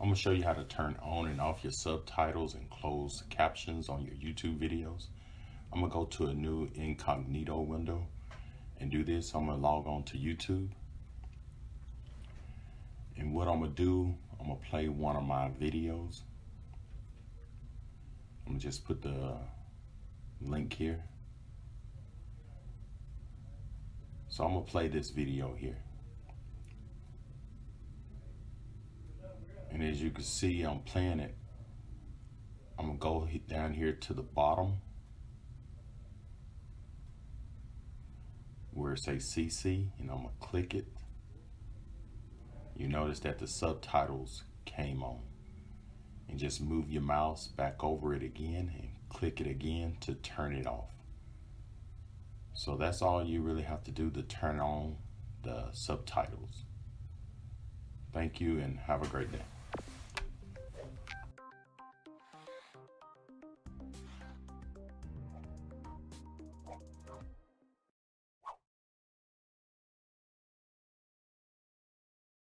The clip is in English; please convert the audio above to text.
I'm gonna show you how to turn on and off your subtitles and close captions on your YouTube videos. I'm gonna go to a new incognito window and do this. I'm gonna log on to YouTube. And what I'm gonna do, I'm gonna play one of my videos. I'm gonna just put the link here. So I'm gonna play this video here. And as you can see, I'm playing it. I'm gonna go down here to the bottom where it says CC, and I'm gonna click it. You notice that the subtitles came on. And just move your mouse back over it again and click it again to turn it off. So that's all you really have to do to turn on the subtitles. Thank you and have a great day.